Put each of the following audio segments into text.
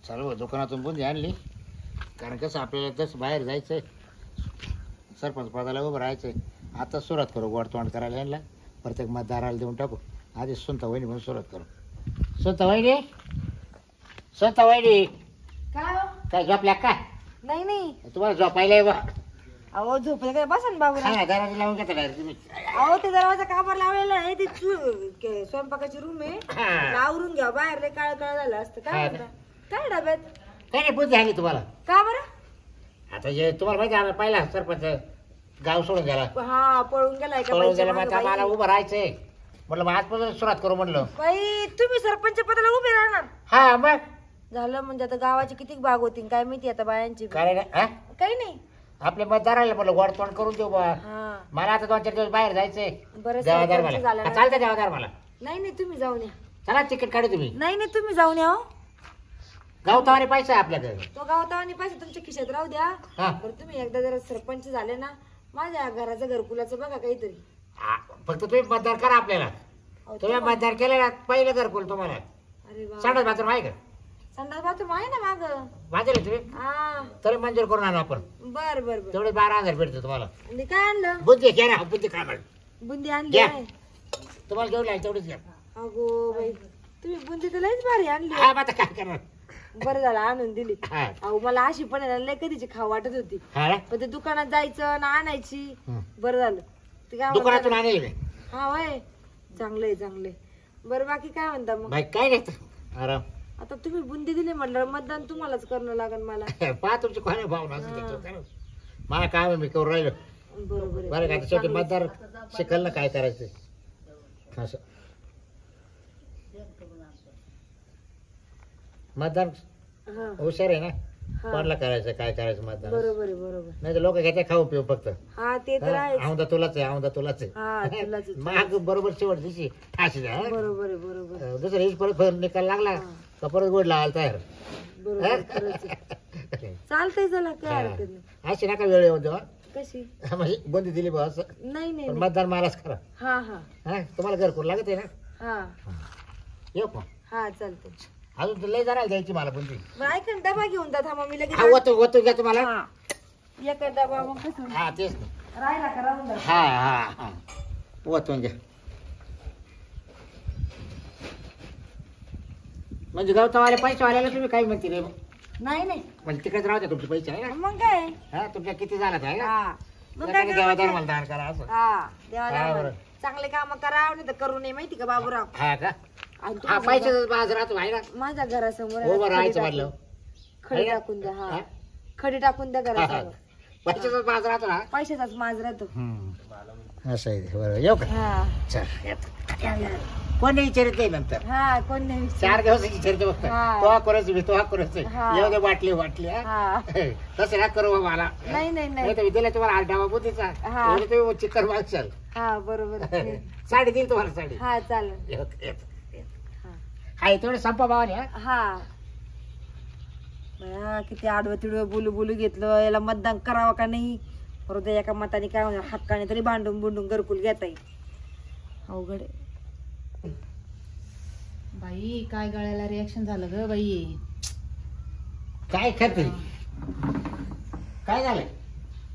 चालू दुकानातून बुंदी आणली. कारण कसं आपल्याला तसं बाहेर जायचंय, सरपंच पदाला उभं राहायचंय. आता सुरुवात करू गोड तोंड करायला यांना, प्रत्येक मतदाराला देऊन टाकू. आधी सुनता वहिनी म्हणून सुरुवात करू. सुनता वहिनी, सुनता वहिनी, काय हो? काय झोपल्या काय? नाही नाही, तुम्हाला झोपायला बा. अहो झोपले काय, बसा ना बाबूराव. हा दरवाजा लावून घेता डायरेक्ट तुम्ही. अहो ते दरवाजा काबर लावलेला आहे, ती स्वयंपाकाची रूम आहे. हा. आवरून घ्या, बाहेर लय काळ काळ झालं असतं. हा. काय म्हणता? काय डब्यात? काय नाही बुद्धी आली तुम्हाला. का बरं? आता जे तुम्हाला माहिती आहे पहिला सरपंच गाव सोडून गेला, हा पळून गेलाय का? पळून गेला. बाईच्या मग मागं मला बाई. उभं राहायचंय म्हटलं, मग आजपासून सुरुवात करू म्हणलं. बाई तुम्ही सरपंच पदाला उभे राहणार? हा मग झालं म्हणजे आता गावाची किती बाग होती काय माहिती आता बायांची. काय नाही, हा? काही नाही. आपल्या मतदाराला म्हटलं गोड तोंड करून देऊ बा. हा मला आता 2-4 दिवस बाहेर जायचंय. बरं देवादार सरपंच मला झाला हा, ना. चालतं देवादार मला. नाही नाही तुम्ही जाऊन या. चला तिकीट काढू तुम्ही. नाही नाही तुम्ही जाऊन या हो. गावतावाने पैसा आहे आपल्याकडे. तो गावतावानी पैसे तुमच्या खिशात राहू द्या. हा. बरं तुम्ही एकदा जरा सरपंच झाले ना, माझ्या घराचं घरकुलाचं बघा काहीतरी. हा, फक्त तुम्ही मतदार करा आपल्याला. अहो, तुम्ही मतदार केलं ना, पहिलं घरकुल तुम्हाला. अरे वा. संडास बाथरूम आहे का? संडास बाथरूम आहे ना माग. वाजले तुम्ही हा तरी मंजूर करून आणू आपण. बर बर बर. तेवढे 12,000 भेटते तुम्हाला. आणि काय आणलं? बुद्धी घ्या ना, बुद्धी खा मग. बुंदी आणली घ्या. आहे? तुम्हाला घेऊन लागेल तेवढीच घ्या. अगो बाई, तुम्ही बुंदी तर लयच भारी आणली. हा मग आता काय करणार. बरं झालं आणून दिली. हा अहो मला अशी पण आहे ना, लय कधीची खाऊ वाटत होती. हा ना? पण ते दुकानात जायचं ना आणायची. हं. बरं झालं. ते काय दुकानातून म्हणतात? आणेल मी. हा वय चांगलंय चांगलंय. बरं बाकी काय म्हणता मग? बाई काय नाही आराम. आता तुम्ही बुंदी दिली म्हटलं मतदान तुम्हालाच करणं लागेल मला. पहा तुमची कोणी भावना असेल त्याच्यावर करा. मला काय आहे, मी करून राहिलो. बरोबर आहे. बरं का शेवटी मतदार शिकल ना काय करायचं असं. मतदार हा हुशार आहे ना, हा. कोणाला करायचं काय करायचं मतदान. बरोबर आहे बरोबर. नाही तर लोक घेते खाऊ पिऊ फक्त. हा ते तर आहे. औंदा तुलाच आहे, औंदा तुलाच हा आहे. तुलाच माग बरोबर शेवट दिशी ठाशी द्या. बरोबर आहे बरोबर दुसरं हेच परत निकाल लागला का परत गोड लावायला तयार. बरोबर खरंच आहे. चालतंय चला काय हरकत नाही. अशी नका वेळ येऊन तेव्हा. कशी? म्हणजे बंदी दिली बा असं. नाही नाही पण नाही. मतदान मलाच करा. हा हा हा तुम्हाला घरकुल लागत आहे ना. हा येऊ का हा चालतंय. अजून लय जरा द्यायची मला बंदी. बरं ऐका ना, डबा घेऊन जा थांबा मी लगेच. हा वतू घ्या तुम्हाला. हा एक डबा मग कसं हा तेच ना. राहिला का राहून जा. हा हा हा वतून घ्या. म्हणजे गवतावाले पैसे वाल्याला तुम्ही काय म्हणते रे? नाही नाही म्हणजे तिकडेच राहते तुमचे पैसे आहे ना. मग काय. हा तुमच्या किती झाला आहे ना. हा मग काय देवादार करायचं? मला दान करा असं. हा देवा हा, बरं. चांगले काम करा नाही तर करू नये माहिती का बाबूराव. हा का? आणि हा तुम्ही पैसे बाज राहतो आहे ना. माझ्या घरासमोर हो बरं खडी राहायचं टाकून- म्हणलं. खडी आहे ना? टाकून द्या. हा हा? खडी टाकून द्या घरासमोर. पैशाचाच बाज राहतो ना. पैशाचाच माज राहतो. असं आहे बरं. येऊ का? हा चल येतो. कोणी विचारित नाही नंतर. हा कोण नाही विचारत. 4 दिवस विचारते फक्त. हा. तो करायचं मी तो करायचं. हा. येऊ दे वाटली वाटली. हा? हा तसं ना करू बा मला. नाही नाही नाही नाही. तर मी दिला तुम्हाला 8 डावा बुद्धीचा. हा. एवढं तुम्ही चिकन मागशाल. हा बरोबर. साडी देईल तुम्हाला साडी. हा चालेल. येतो. हा. हा तेवढे संपा भावाने. हा हा बया, किती आडवं तिडवं बोलू बोलू घेतलं. याला मतदान करावं का नाही. परत एका मताने काय होणार, हक्काने तरी भांडून बुंडून घरकुल घेता येईल. अवघड आहे. बाई काय गळ्याला रिॲक्शन झालं ग बाई. काय करते? काय झालं?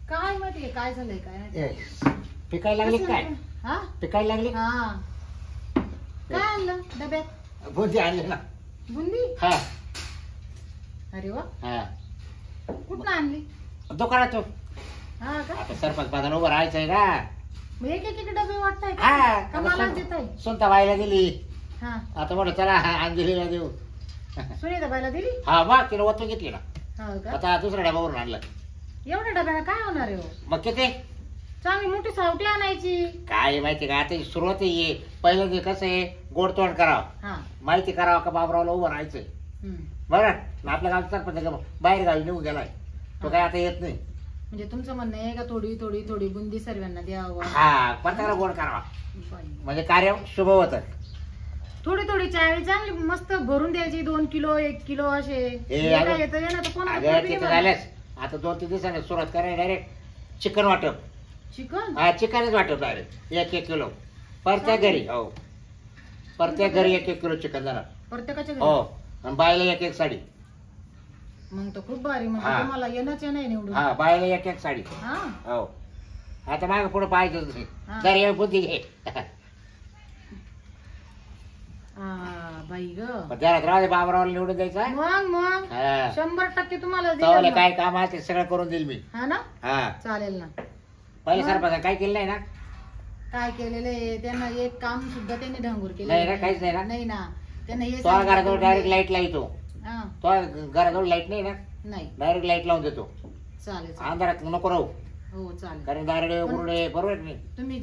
काय माहितीये काय झालंय काय माहिती. पिकायला लागली काय? हा पिकायला लागली. हा काय आणलं डब्यात? बुद्धी आणली ना. बुंदी. हा अरे वा हा कुठं आणली? दुकानात. हा का? आता सरपंच पदाला उभं राहायचंय ना. मग एक एक डबे वाटताय हा का मला देताय? सुनता बाईला दिली. हा आता म्हणलं चला अंजलीला देऊ. सुनीता बाईला दिली. हा मग तिला ओतून घेतली ना. हा का? आता दुसऱ्या डब्यावरून आणलं. एवढ्या डब्याला काय होणार आहे हो? मग किती चांगली मोठी सावटी आणायची. काय माहिती का आता सुरुवात आहे. पहिलं ते कसं आहे गोड तोंड करावं, हा माहिती करावं का बाबरावला उभं राहायचंय. हम्म. बरं आपल्या गावचा सरपंच बाहेर गावी निघून गेलाय. तो काय आता येत नाही. म्हणजे तुमचं म्हणणं आहे का थोडी थोडी थोडी बुंदी सर्वांना द्यावं. हा प्रत्येकाला गोड करावा बाई. म्हणजे कार्य शुभ होतं. थोडी थोडी चाळी चांगली मस्त भरून द्यायची 2 किलो 1 किलो असे. ए, हे अगं- काय येतं ना तर कोणाला अगं पोटी तिथे नाही झाल्यास आता 2-3 दिवसांनी सुरुवात करायला डायरेक्ट चिकन वाटप. बनत. चिकन. हा चिकनच वाटप डायरेक्ट 1-1 किलो प्रत्येक घरी. हो प्रत्येक घरी 1-1 किलो चिकन जाणार. प्रत्येकाच्या हो घरी. आणि बायला 1-1 साडी. मग तर खूप भारी म्हणजे हा. तुम्हाला येणंच नाही निवडून. हा बायला एक एक साडी हा हो आता माग पुढे पाहायचं नाही हा. जर ये बुद्धी घे बाई ग. पण त्याला राहू दे बाबरावला निवडून द्यायचा मग हा. 100% तुम्हाला तवाले दिलं काय ना. काम आहे ते सगळं करून देईल मी हा ना हा चालेल ना. पहिले मग? सरपंच काय केलं नाही ना काय केलेलं आहे त्यांना एक काम सुद्धा त्यांनी ढांगूर केलं नाही ना, काहीच नाही ना? नाही ना त्यांना हे तो सांगितलं घराजवळ डायरेक्ट म्हणजे- लाईट लावतो हा तो घराजवळ लाईट नाही ना नाही डायरेक्ट लाईट लावून देतो चालेल चालेल. अंधारात नको राहू हो चालेल. कारण दारडे गुरुडे बरोबर नाही तुम्ही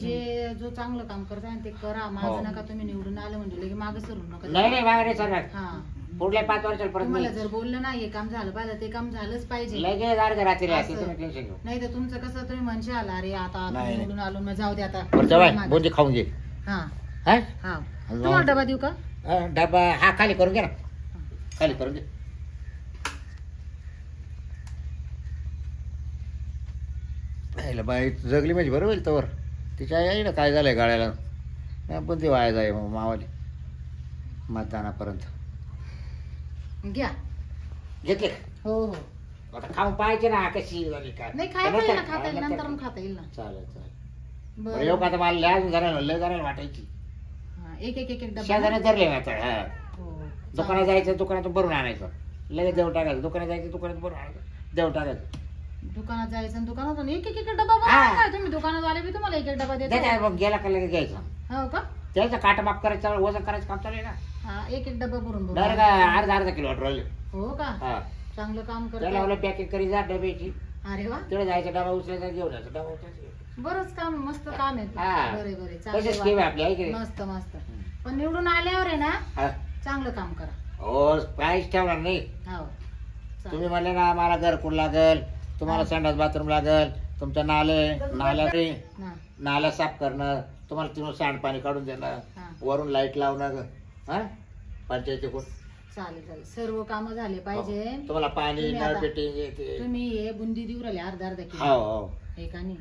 जो चांगलं काम करताय ना ते करा. हो. माझं नका तुम्ही निवडून आलं म्हणजे लगे मागे सरून नका नाही नाही मागणे सर हा पुढल्या 5 वर्षापर्यंत तुम्हाला नाही. जर बोललं ना हे काम झालं पाहिजे ते काम झालंच पाहिजे. लगेच अर्ध्या रात्री राहते असं. तुम्ही टेन्शन घेऊ नाही तर तुमचं कसं तुम्ही म्हणशाल अरे आता आपण नाही, निवडून आलो मग जाऊ दे आता बरं जाऊ मागे. बुंदी खाऊन घे हा हा हा तुम्हाला डबा देऊ का? डबा हा खाली करून घे ना खाली करून घे पाहिलं बाई जगली म्हणजे बरं होईल तवर तिच्या येईल काय झालंय गाड्याला पण ती वाया जाय मग मावाली मतदानापर्यंत घ्या. घेतले का? हो हो आता खाऊन पाहायचे ना कशी झाली काय नाही खाता येईल ना नंतर- खाता येईल नंतर- नंतर मग खाता येईल ना. चालेल चालेल बरं येऊ का आता मला लय जणांना वाटायची हा, एक एक एक एक डबा शेजारी धरले ना आता हा हो दुकानात जायचं दुकानातून भरून आणायचं लगेच देऊ टाकायचं दुकानात जायचं दुकानात भरून आणायचं देऊ टाकायचं दुकानात जायचं आणि दुकानातून एक एक एक डबा बनवा हा. काय तुम्ही दुकानात आले बी तुम्हाला एक एक डबा देतो. द्यायचा मग गेला का लगेच घ्यायचा हो का त्याचं काटा माप करायचं वजन करायचं काम चालू आहे ना हा एक एक डबा भरून भरून. डायरेक्ट अर्धा किलो राहिले हो का हा चांगलं काम त्याला करता. मला पॅकिंग करी जा डब्याची अरे वा तिकडे जायचं डबा उचलायचा घेऊन जायचं डबा उचलायचा बरंच काम मस्त काम आहे. हा. बरे बरे तसेच स्कीम आहे आपली आहे की नाही? मस्त मस्त पण निवडून आल्यावर आहे ना हा. चांगलं काम करा. हो काहीच ठेवणार नाही हो तुम्ही चालेल. म्हणले ना मला घरकुल लागल तुम्हाला हा. संडास बाथरूम लागल तुमच्या हा, नाल्या साफ करणं तुम्हाला तिथून सांडपाणी काढून देणं हा. वरून लाईट लावणं हा पंचायतीकडून चालेल चालेल सर्व काम झाले पाहिजे. तुम्हाला पाणी तुम्ही नळ आता- फिटिंग येते तुम्ही हे बुंदी देऊ राहिले अर्धा अर्धा हो किलो हो हे का नाही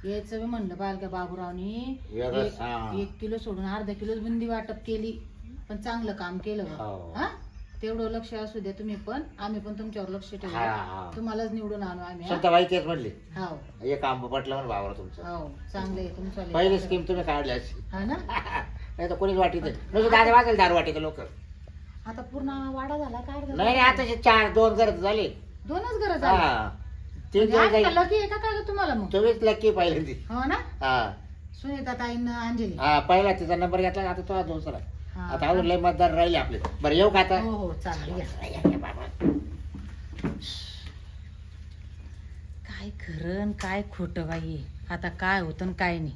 यायचं बी म्हणलं पाहिजे का बाबूरावनी वेगळंच, हा. 1 किलो सोडून अर्धा किलो बुंदी वाटप केली पण चांगलं काम केलं बा. हो. हा तेवढं लक्ष असू द्या तुम्ही पण आम्ही पण तुमच्यावर लक्ष हा, ठेवू हा. तुम्हालाच निवडून आणू आम्ही हा? स्वतः बाई तेच म्हणली हो हे काम पटलं म्हणून बाबा तुमचं हो चांगलं आहे तुमचं पहिली स्कीम तुम्ही काढली अशी हा ना नाही तर कोणीच वाटीत नुसतं दादा वाजेल दारू वाटीत लोक आता पूर्ण वाडा झाला काय अर्धा नाही झाला? आता 2 गरज झाले 2च गरज झाली हा तीन म्हणजे दिवस आज लकी आहे का काय तुम्हाला मग तुम्हीच लक्की पहिल्यांदी हो ना हा सुनीता ताईंना अंजली हा पहिला तिचा नंबर घेतला आता तो दुसरा हा. आता अजून लय मतदार राहिले आपले बरं येऊ का आता हो हो चालेल या. या बाबा. काय खरं आणि काय खोटं बाई आता काय होतं आणि काय नाही.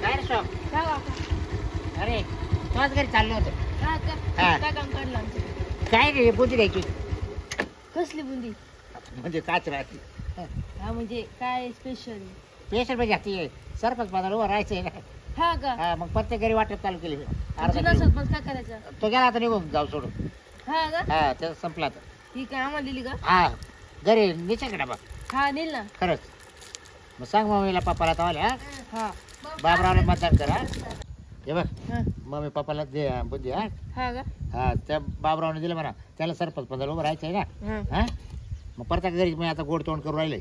काय रे शॉप अरे तुझ्याच घरी चाललो होतो हा. काय काम काढलं आमचं? काय रे बुद्धी द्यायची कसली बुंदी? म्हणजे काच राहते हा म्हणजे काय स्पेशल? पेशंट म्हणजे आता सरपंच पदाला उभं राहायचंय ना हा का? हा मग प्रत्येक घरी वाटप चालू केली मी. अर्धा जुना किलो. सरपंच काय करायचं? तो गेला आता निघून जाऊ सोडून हा का? हा त्याचा संपला आता ही काय आम्हाला दिली का? हा घरी निघा का डबा हा नेल ना. खरंच मग सांग मम्मीला पप्पाला तवाल्या हा बाबरावला मतदान करा हे बघ हा मम्मी पप्पाला दे बुद्धी हा हा का? हा त्या बाबरावने दिलं म्हणा त्याला सरपंच पदाला उभं राहायचं आहे ना हा हा मग प्रत्येक घरी मी आता गोड तोंड करून राहिले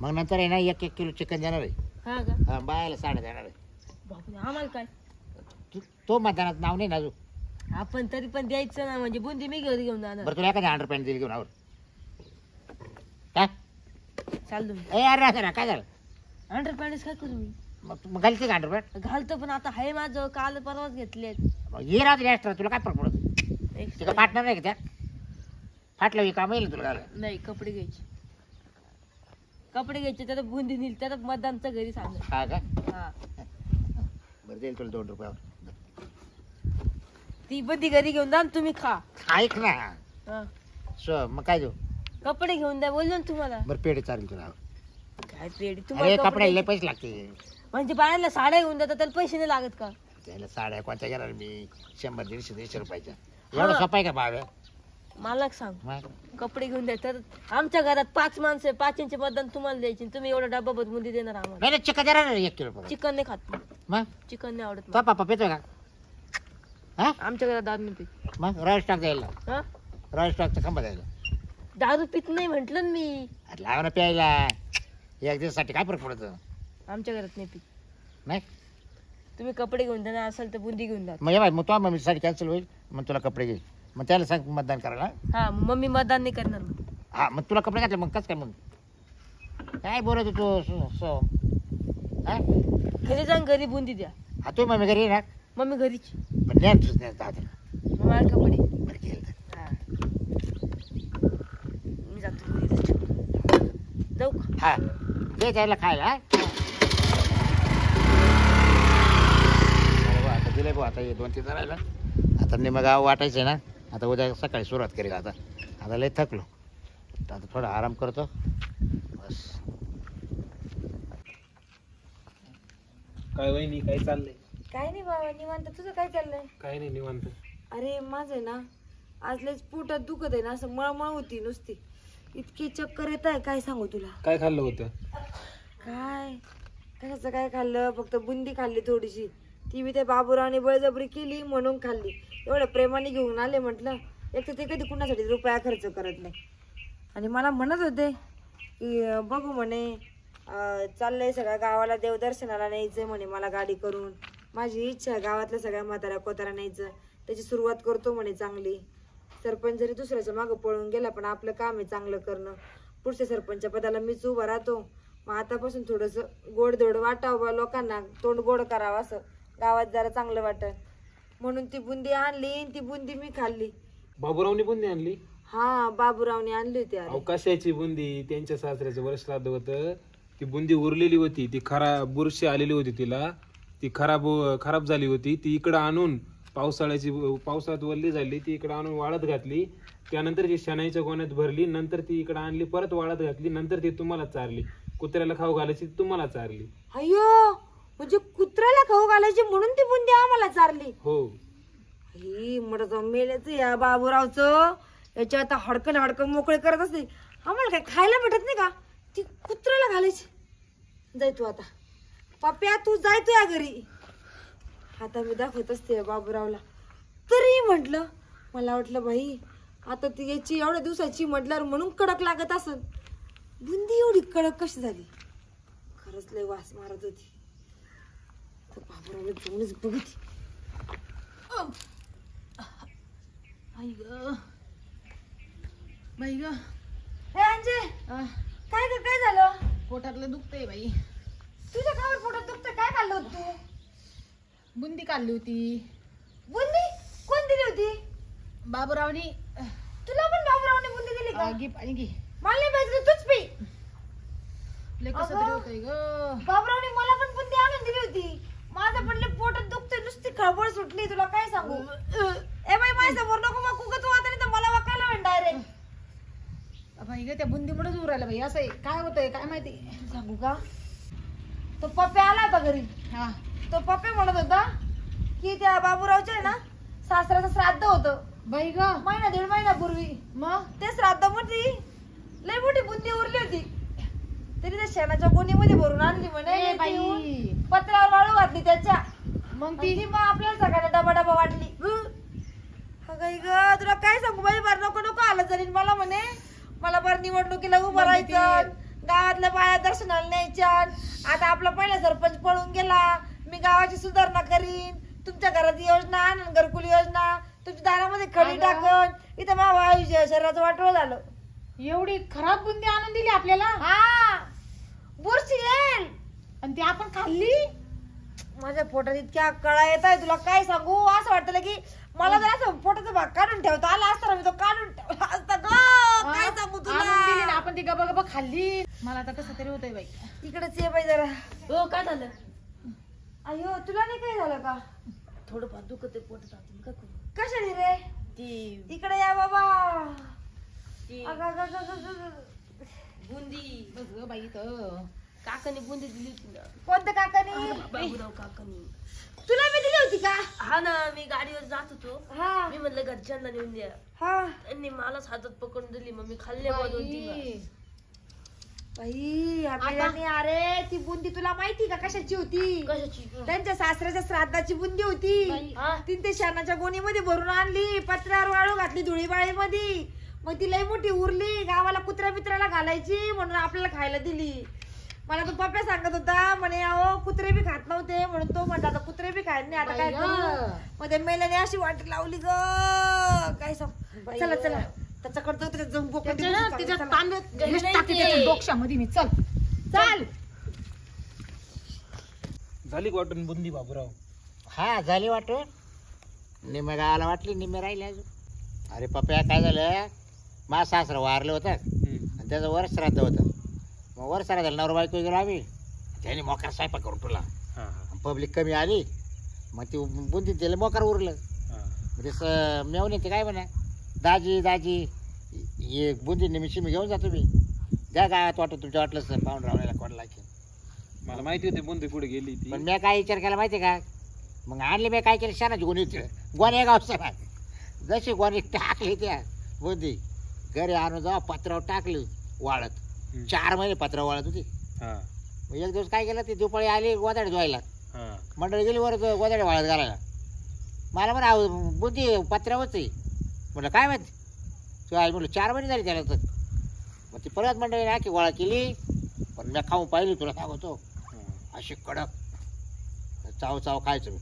मग नंतर आहे ना 1-1 किलो चिकन देणार आहे हा का? हा बायाला साड्या देणार आहे बापरे, आम्हाला काय? तो मतदानात नाव नाही ना अजून आपण तरी पण द्यायचं ना म्हणजे बुंदी मी घेऊन जाणार. बरं तुला एखाद्या 100 दिली घेऊन आवर काय चालू ए अरे राहते ना काय झालं 100 पॅन्ट काय करू मी? मग घालते का 100 घालतो पण आता आहे माझं काल परवाच घेतलेत. मग ये राहते एक्स्ट्रा तुला काय फरक पडत तिला फाटणार नाही का त्या फाटलं हे काम येईल तुला घालायला. नाही कपडे घ्यायचे त्यात बुंदी नेली त्यात मतदानचं घरी सांग. हा का हा बरं देईल तुला 2 रुपयावर ती बुंदी घरी घेऊन जा आणि तुम्ही खा. ऐक ना हा. मग काय देऊ कपडे घेऊन द्या बोललो ना तुम्हाला. बरं पेढे चालेल तुला काय पेढी अरे तुम्हाला कपड्याला लय पैसे लागते म्हणजे बाळाला साड्या घेऊन देतात त्याला पैसे नाही लागत का? त्याला साड्या कोणत्या घेणार मी 100-150 रुपयाच्या हा. एवढं सोपं आहे का बाव्या मला सांग मग कपडे घेऊन द्या आमच्या घरात 5 माणसं आहे 5 मतदान तुम्हाला द्यायची तुम्ही एवढा डब्बा बुंदी देणार आम्हाला. नाही चिकन देणार 1 किलो चिकन नाही खात. मग चिकन नाही आवडत तो पप्पा पितोय का हा आमच्या घरात दारू नाही पीत. मग रॉयल स्टॉक द्यायला हा रॉयल स्टॉकचा खंबा द्यायला दारू पीत नाही म्हंटल ना मी. अरे लावा ना प्यायला एक दिवसासाठी काय फरक पडतो आमच्या घरात नाही पीत. नाही तुम्ही कपडे घेऊन देणार असाल तर बुंदी घेऊन द्या. मग ये बाय मग तो मम्मीसाठी कॅन्सल होईल मग तुला कपडे घे मग त्याला सांग मतदान करायला हा मम्मी मतदान नाही करणार मग. हा मग तुला कपडे घातले मग कसं काय मग काय बोलत होतो हा घरी जाऊन घरी बुंदी द्या. हा तू मम्मी घरी ये ना मम्मी घरीची पण न्या तुझं न्या दादा मग मला कपडे. बरं केलं तर. हा मी जातो घरी. जाऊ का? हा दे त्याला खायला हा? अरे बा, आता दिले भाऊ आता हे 2-3 राहिलं आता निम गाव वाटायचं ना आता उद्या सकाळी सुरुवात करेल आता लय थकलो तर आता थोडा आराम करतो बस. काय वहिनी काय चाललंय? काय नाही बाबा निवांत. तुझं काय चाललंय? काय नाही निवांत. अरे माझं ना आज लयच पोटात दुखत आहे ना, असं मळमळ होती नुसती, इतकी चक्कर येत आहे काय सांगू तुला. काय खाल्लं होतं? काय कशाचं काय खाल्लं, फक्त बुंदी खाल्ली थोडीशी, ती मी त्या बाबूरावने बळजबरी केली म्हणून खाल्ली. एवढं प्रेमाने घेऊन आले म्हटलं, एक तर ते कधी कुणासाठी रुपया खर्च करत नाही. आणि मला म्हणत होते की बघू म्हणे चाललंय सगळ्या गावाला देवदर्शनाला न्यायचंय म्हणे मला गाडी करून. माझी इच्छा आहे गावातल्या सगळ्या म्हाताऱ्या कोतारा न्यायचं, त्याची सुरुवात करतो म्हणे चांगली. सरपंच जरी दुसऱ्याच्या मागं पळून गेला पण आपलं काम आहे चांगलं करणं. पुढच्या सरपंच पदाला मीच उभा राहतो. मग आतापासून थोडंसं गोडधोड वाटावं बा लोकांना, तोंड गोड करावं असं गावात जरा चांगलं वाटत म्हणून ती बुंदी आणली. ती बुंदी मी खाल्ली. बाबूरावने बुंदी आणली? हा बाबूरावने आणली होती. अरे कशाची बुंदी? त्यांच्या सासऱ्याचं वर्ष श्राद्ध होतं, ती बुंदी उरलेली होती, ती बुरशी आलेली होती तिला, ती खराब झाली होती. ती इकडं आणून पावसाळ्यात वल्ली झाली, ती इकडं आणून वाळत घातली. त्यानंतर ती शनाईच्या गोण्यात भरली, नंतर ती इकडं आणली, परत वाळत घातली, नंतर ती तुम्हाला चारली. कुत्र्याला खाऊ घालायची तुम्हाला चारली. अय्यो, म्हणजे कुत्र्याला खाऊ घालायची म्हणून ती बुंदी आम्हाला चारली? हो. ही म्हणत मेलेच या बाबूरावचं, याच्या आता हडकन मोकळे करत असते. आम्हाला काय खायला भेटत नाही का? ती कुत्र्याला घालायची. जाय तू आता पप्प्या, तू जाय तू या घरी. आता मी दाखवत असते बाबूरावला. तरी म्हटलं, मला वाटलं बाई आता ती याची एवढ्या दिवसाची म्हटल्यावर म्हणून कडक लागत असन. बुंदी एवढी कडक कशी झाली? खरंच लय वास मारत होती. तर बाबूरावला जाऊनच बघत. आई ग बाई ग, हे अंजे, काय ग काय झालं? पोटातलं दुखतंय बाई. तुझ्या गावात पोटात दुखतं? काय खाल्लं होतं तू? बुंदी खाल्ली होती. बुंदी कोण दिली होती? बाबूरावनी. तुला पण बाबूरावने बुंदी दिली का? घे पाणी घे. मला नाही पाहिजे, तूच पी. लय कसं तरी होतंय ग. बाबूरावने मला पण बुंदी आणून दिली होती. माझं पण लय पोटात दुखतंय, नुसती खळबळ सुटली. तुला काय सांगू? ए बाई माझ्या समोर नको मग कुगत तू, आता नाही तर मला वाकायला म्हण डायरेक्ट. बाई ग, त्या बुंदीमुळेच उरायला बाई. असं आहे, काय होतंय काय माहिती. सांगू का? तो पप्प्या आला होता घरी. हा, तो पप्प्या म्हणत होता की त्या बाबूरावच्या आहे ना सासऱ्याचं श्राद्ध होतं बाई ग. 1.5 महिन्यापूर्वी. मग ते श्राद्धामध्ये लय मोठी बुंदी उरली होती. तरी त्या शेणाच्या गोणीमध्ये भरून आणली म्हणे. ए बाई. ती पत्र्यावर वाळू घातली त्याच्या. मग ती मग आपल्याला सगळ्यांना डबा वाटली. ग तुला काय सांगू बाई, बरं नको आलं तरी मला म्हणे मला बरं निवडणुकीला उभं राहायचं, गावातल्या बाया दर्शनाला न्यायच्या. आता आपला पहिला सरपंच पळून गेला, मी गावाची सुधारणा करीन, तुमच्या घरात योजना आणन, घरकुल योजना, तुमच्या दारामध्ये खडी टाकन. इथं माझ्या आयुष्य शरीराचं वाटोळ झालं. एवढी खराब बुंदी आणून दिली आपल्याला. हा बुरशी येईल. आणि ती आपण खाल्ली. माझ्या पोटात इतक्या कळा येत आहे, तुला काय सांगू. असं वाटतं की मला जर असं पोटाचा भाग काढून ठेवता आला असता, मी तो काढून ठेवला असता ग. काय सांगू आणून दिली ना तुला. आपण ती गबा खाल्ली. मला आता कसं तरी होतंय बाई. इकडेच ये बाई जरा. हो काय झालं? अयो तुला नाही काय झालं का? थोडंफार दुखत आहे पोटात. काय करू? कशाने रे? ती इकडे या बाबा. ती अगं. बुंदी बस ग बाई तर. काकाने बुंदी दिली होती ना, कोणत्या काकानी? बाबूराव काकानी. तुला मी दिली होती का? हा ना, मी गाडीवर जात होतो, हा मी म्हणलं घरच्यांना नेऊन द्या. हा. त्यांनी मलाच हातात पकडून दिली, मग मी खाल्ले बा 2-3 घास. बाई आपल्याला अरे ती बुंदी तुला माहिती का कशाची होती? कशाची? त्यांच्या सासऱ्याच्या श्राद्धाची बुंदी होती. हा? तिने ते शेणाच्या गोणीमध्ये भरून आणली, पत्र्यावर वाळू घातली धुळीबाळी मध्ये. मग ती लई मोठी उरली, गावाला कुत्र्या बित्र्याला घालायची म्हणून आपल्याला खायला दिली. मला तो पप्पा सांगत होता म्हणे अहो कुत्रे बी खात नव्हते म्हणून तो म्हणला आता कुत्रे बी खात नाही आता काय करू. मग त्या मेल्याने अशी वाटी लावली ग काय सांग. चला चला त्याच्याकडे जाऊ, त्याच्यात जाऊन बोकड देऊ. तिच्या चला. तांब्यात हेच टाकते त्याच्या डोक्यामध्ये मी. चल चल. झाली का वाटून बुंदी बाबूराव? हा झाली वाटून. निम्या गावाला वाटली, निम्मे राहिले अजून. अरे पप्या काय झालं, माझा सासरा वारलं होतं आणि त्याचं वर श्राद्ध होतं. मग वर श्राद्धाला नवरा बायको गेलो आम्ही. त्याने मोकार स्वयंपाक करून तुला हा हा पब्लिक कमी आली. मग ती बुंदीत दिलं मोकार उरलं. हा. म्हणजे मेवणे ते काय म्हणा दाजी दाजी हे बुंदी निमिषी मी घेऊन जातो मी. द्या गावात वाटत तुमच्या वाटलंच पाहून राहायला कोणाला की. मला माहिती होती बुंदी कुठे गेली ती. पण मी काय विचार केला माहिती का, मग आणली मी काय केलं शानाची गोणी गोण्या गावचा जशी गोणी टाकली त्या बुंदी घरी आणून जाऊ पत्रावर टाकली वाळत. 4 महिने पत्रावर वाळत होती. हा मग एक दिवस काय केलं ती दुपारी आली गोदाडे धुवायला. हा मंडळी गेली वर गोदाडे वाळत घालायला. मला म्हणा बुंदी पत्र्यावरच आहे. म्हटलं काय माहिती तू आई म्हटलं 4 महिने झाले त्याला तर. मग ती परत मंडळी नाकी गोळा केली. पण मी खाऊन पाहिली तुला सांगतो अशी कडक चाव चाव खायचं मी.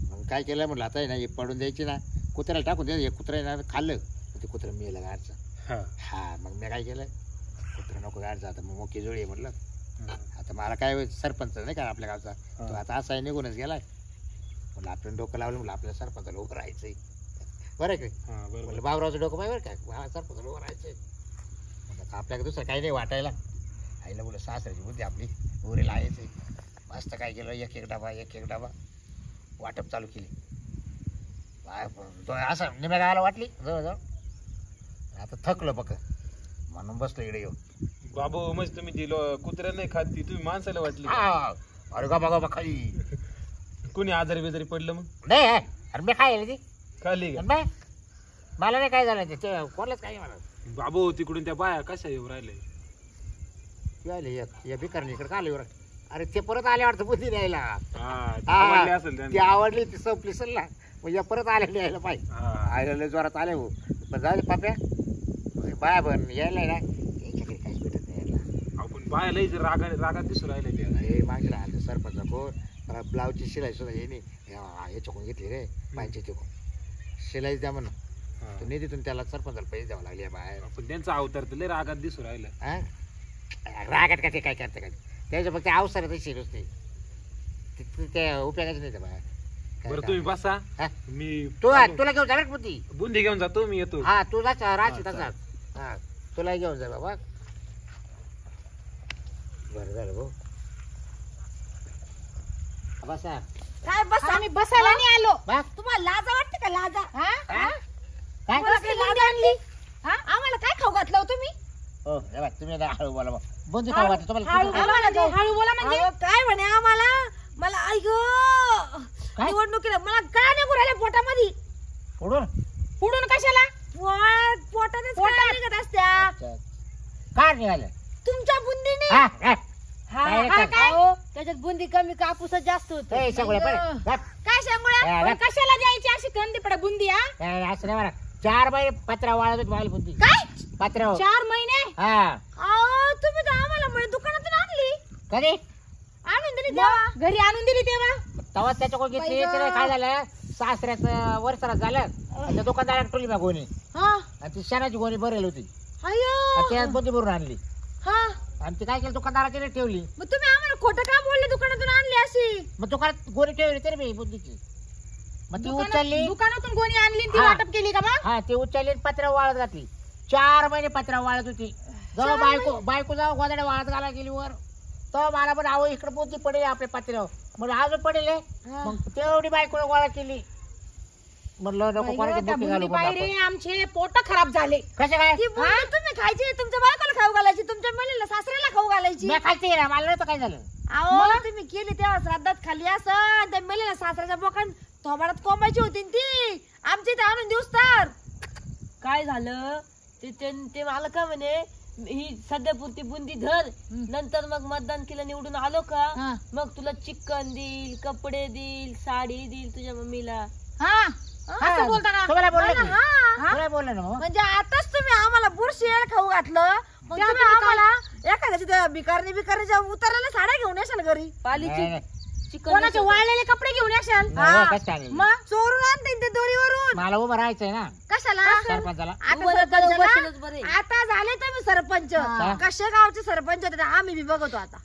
मग काय केलं म्हटलं आता ना हे पडून द्यायची ना कुत्र्याला टाकून द्यायचं. हे कुत्र्याला खाल्लं ते कुत्रं मेलं गाडचं. हा हा मग मी काय केलं कुत्रं नको गाडचं आता मग मोठी जोडी आहे म्हटलं. आता मला काय सरपंच नाही का आपल्या गावचा तो आता असा निघूनच गेलाय. म्हटलं आपण डोकं लावलं म्हटलं आपल्या सरपंचाला उभं राहायचंय बरं काय. हा बरोबर. म्हटलं बाबरावचं डोकं पाहिजे बरं काय सरपंचाला उभं राहायचंय. म्हटलं आपल्याकडे दुसरं काही नाही वाटायला. आईला बोल सासऱ्याची बुद्धी आपली उरेला आहेच. मस्त काय केलं एक एक डबा वाटप चालू केली. असं निम्या गावाला वाटली जवळजवळ. आता थकलो बघ म्हणून बसलो इकडे येऊन. बाबू म्हणजे तुम्ही दिलो कुत्र्या नाही खात ती तुम्ही माणसाला वाटली का? हा अरे गाबा खाली कुणी आजारी बिजारी पडलं मग नाही अरे मी खायला ती खाली का? नाही मला नाही काय झालं ते कोणालाच काही म्हणा. बाबू तिकडून त्या बाया कशा येऊ राहिले? या भिकारणी इकडे का आले बरं. अरे ते परत आले वाटतं बुद्धी द्यायला. हा ती आवडली असेल ती त्यांना. आवडली ती संपली सल्ला मग या परत आले द्यायला पाहिजे. हा. आलेले जोरात आले हो पण जाऊ दे पाप्या बाया पण यायला ना याच्याकडे काहीच भेटत नाही यायला. आपण बायालाही जर रागात दिसू राहिले ते. अरे मागला आलं सरपंच कोण ब्लाऊजची शिलाई सुद्धा ये नाही याच्याकडून घेतली रे बायच्या तिकडून शिलाई द्या म्हणून. हा. तर निधीतून त्याला सरपंचाला पैसे द्यावं लागले बाहेर. पण त्यांचा अवतार तर लय रागात दिसू राहिला. हा रागात का ते काय करते काय त्याच्या फक्त अवसर तशी नुसते त्या उपयोगाच नाही त्या बाहेर. बरं तुम्ही बसा हा? मी तुला घेऊन जा बुद्धी. बुंदी घेऊन जातो मी येतो. हा तू जाच राहची हा, तसाच. हा तुला घेऊन जा बाबा. बरं झालं भाऊ बसा काय बस आम्ही बसायला नाही आलो. बस तुम्हाला लाजा वाटते का लाजा? हा? हा? काय तुम्हाला काही लाजा आणली? हा? आम्हाला काय खाऊ घातलं हो तुम्ही? हो हे बघ, तुम्ही आता हळू बोला मग बुंदी खाऊ वाटतं तुम्हाला. हळू तुझं- बोला म्हणजे? हळू बोला म्हणजे? अहो, काय म्हणे आम्हाला मला ऐक काय? निवडणुकीला मला काय नाही राहिल्या पोटामध्ये. उडून पुढून कशाला? पोटातच काय निघत असत्या अच्छा. काय निघालं तुमच्या बुंदीने. हा हा. काय रे, काय? काय? त्याच्यात बुंदी कमी कापूस जास्त होतो. ए, सगळे बरं. गप. काय सांगूया? हा, गप. कशाला द्यायची अशी कंदी पडा बुंदी? हा? असं नाही म्हणा 4 महिने पत्रा वाळत होती मला बुद्धी काय? पत्रा 4 महिने? हा अहो तुम्ही तर आम्हाला म्हणे दुकानातून आणली. कधी आणून दिली तेव्हा. घरी आणून दिली तेव्हा? तेव्हा त्याच्याकडून घेतली. बाई गं. त्याला काय झालं सासऱ्याचं वरसरात झालं आणि त्या दुकानदाराला टोली बा गोणी हा आणि ती शेणाची गोणी भरेल होती अयो आणि त्यात बुद्धी भरून आणली हा आणि ती काय केलं दुकानदाराची ठेवली. मग तुम्ही आम्हाला खोटं का बोलले दुकानातून आणली अशी? मग दुकानात गोणी ठेवली तरी मी बुद्धीची. मग ती उचलली. दुकानातून कोणी आणली आणि ती हा. वाटप केली का मग? हा ती उचलली आणि पत्रा वाळत घातली. 4 महिने पत्रा वाळत होती. जेव्हा बायको जाऊ गोदाड्या वाळत घाला गेली वर तेव्हा मला पण आहो इकडे बुद्धी पडेल आपल्या पत्र्यावर म्हणजे अजून पडेल. मग तेवढी बायकोला गोळा केली. म्हणलं नको कोणाची त्या बुद्धी घालू बुंदी पायरे आमचे पोट खराब झाले. कसे काय ती बुंदी तुम्ही खायची तुमच्या बायकोला खाऊ घालायची तुमच्या मुलीला सासऱ्याला खाऊ घालायची. मी खायचे ना मला नव्हतं काय झालं. अहो तुम्ही केली तेव्हा श्राद्धात खाल्ली असं त्या मेलेल्या सासऱ्याच्या बोकान थोबाडात कोंबायची होती ना ती आमच्या इथे आणून दिवस तर. काय झालं ते मला काय म्हणे ही सध्या पुरती बुंदी धर, नंतर मग मतदान केलं निवडून आलो का हा. मग तुला चिकन देईल, कपडे देईल, साडी देईल तुझ्या मम्मीला. हा असं बोलता का? तुम्हाला बोलले की? हा. तुला बोलले ना मग. म्हणजे आताच तुम्ही आम्हाला बुरशी येळ खाऊ घातलं, मग त्या तुम्ही तुम्ही आम्हाला एखाद्याची त्या बिकारणीच्या उतरलेल्या साड्या घेऊन येशाल घरी. पालीची नाही, नाही. चिकन कोणाचे वाळलेले कपडे घेऊन येशाल? नाही, हो, कसं चालेल? मग चोरून आणते ते दोरीवरून. मला उभं राहायचंय ना कशाला? सरपंचाला. आता उभं राहता सरपंचाला- बसलेलंच बरं आहे. आता झाले तुम्ही सरपंच. हा. कशा गावचे सरपंच होते ते आम्ही बी बघतो आता.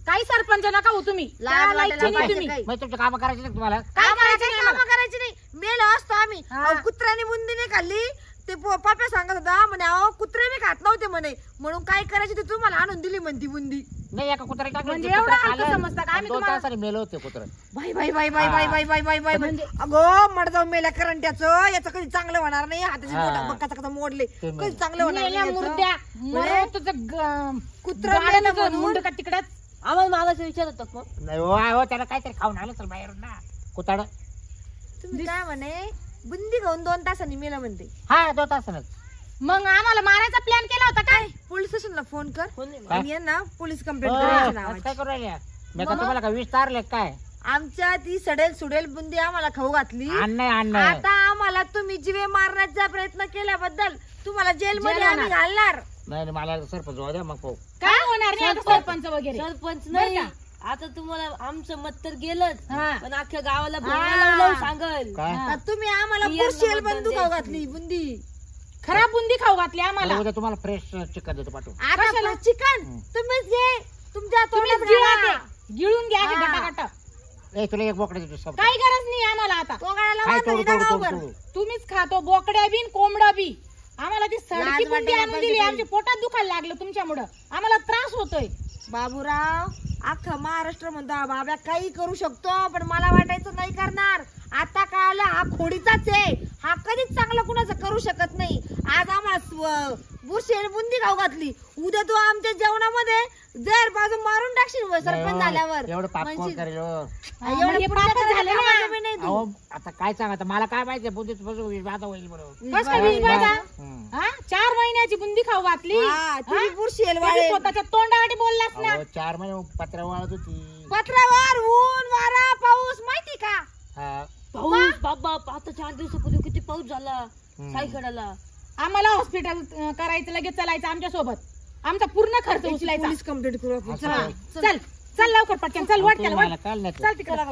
काही सरपंच नका हो तुम्ही. लाज त्या वाटायला लायकीचे नाही पाहिजे तुम्ही. काही. मग तुमचं काम करायचं नाही का तुम्हाला? काय आम्हाला करायचं काही नाही कामं मला. करायची नाही. मेलो असतो आम्ही. हा. अहो, कुत्र्याने बुंदी नाही खाल्ली ते पाप्या सांगत होता म्हणे अहो कुत्रे मी खात नव्हते म्हणे, म्हणून काय करायची ते तुम्हाला आणून दिली म्हणती बुंदी. नाही एका कुत्रा टाकलं, म्हणजे ते कुत्रं एवढं हलकं खाल्लं, समजता का? आम्ही 2 तुम्हाला- तासाने मेलं होते कुत्र. बाई बाई बाई बाई बाई बाई बाई बाई बाई म्हणजे- अगो मडजाव मेल्या करंट्याचं, याचं कधी चांगलं होणार नाही. हाताचे हा. बोटं बक्काचं कसं मोडले, ते कधी चांगलं होणार मेल्या नाही याचं. मुर्द्या म्हणजे मरो तुझं कुत्रं गाडं मेलं तुझं म्हणून- मुंड का तिकडच. आम्हाला मागायचं विचार होता मग. नाही हो त्याला काहीतरी खाऊन आलं चल बाहेरून ना कुताड. तुम्ही काय म्हणे बुंदी खाऊन 2 तासांनी मेलं म्हणते. हा 2 तासानच. मग आम्हाला मारायचा प्लॅन केला होता काय? पोलीस स्टेशनला फोन कर कोण नाही काय? आणि ये ना पोलीस कंप्लेंट हो, करायची आज नावाची. काय करू राहिल्या? मी का तुम्हाला का विष तारले काय? आमच्या ती सडेल सुडेल बुंदी आम्हाला खाऊ घातली. अन्न आता आम्हाला तुम्ही जीवे मारण्याचा प्रयत्न केल्याबद्दल तुम्हाला जेलमध्ये जेल आम्ही होणार. घालणार. नाही मला सरपंच होऊ द्या मग पाहू. काय होणार नाही आता सरपंच वगैरे. सरपंच बरं नाही. का? आता तुम्हाला आमचं मत तर गेलंच, हा. पण अख्ख्या गावाला हा. बोलायला सांगल. काय? हा. आता तुम्ही आम्हाला पियर बुरशील नंबर बंदूक द्यायची. खाऊ घातली बुंदी. खराब बुंदी खाऊ घातली आम्हाला. मला उद्या तुम्हाला फ्रेश चिकन देतो पाठवून. आता कशाला? चिकन हं. तुम्हीच घे तुमच्या तुम्हीच तोंडात गिळा घाला. ते. गिळून घ्या हा. गटागटा. ए तुला एक बोकडा देतो सब. काही गरज नाही आम्हाला आता. तो गळ्याला काय बांधून तोडू इथं तोडू तोडू गावभर. तोडू. तुम्हीच खातो बोकड्या बी कोंबडा बी. आम्हाला ती सडकी लाज बुंदी वाटायला आणून पाहिजे दिली. काही. आमच्या पोटात दुखायला लागलं तुमच्यामुळं. आम्हाला त्रास होतोय. बाबूराव अख्खा महाराष्ट्र म्हणतो हा बाब्या काही करू शकतो, पण मला वाटायचं नाही करणार. आता कळालं हा खोडीचाच आहे. हा कधीच चांगलं कुणाचं करू शकत नाही. आज आम्हाला बुरशी बुंदी खाऊ घातली, उद्या तू आमच्या जेवणामध्ये जर बाजू मारून टाकशील सरपंच झाल्यावर. एवढं पाप कोण म्हणशील, करेल हो? एवढं म्हणजे पुण्य पापच करायला झालं ना. कामाचं बी नाही तू. अहो आता काय सांगायचं मला काय माहिती बुद्धीच बसून बाधा होईल बरोबर. कस काय वीज बाधा? हं. हा 4 महिन्याची बुंदी खाऊ घातली. हा, ती हा? बुरशी ते बी वाळेल. स्वतःच्या तोंडावाटी बोललास ना. अहो 4 महिने पत्रा वाळत होती. पत्रावर ऊन वारा पाऊस माहिती का? हा. पाऊस बाबा आता 4 दिवसापूर्वी किती पाऊस झाला हं. सायकडाला. आम्हाला हॉस्पिटल करायचं लगेच चालायचं आमच्या सोबत. आमचा पूर्ण खर्च उचलायचा. पोलीस कंप्लेंट करू आपण. असं चला. काय? चल चल लवकर पटकन चल वाट तुम्ही त्याला मला काल नाही चल तिकडे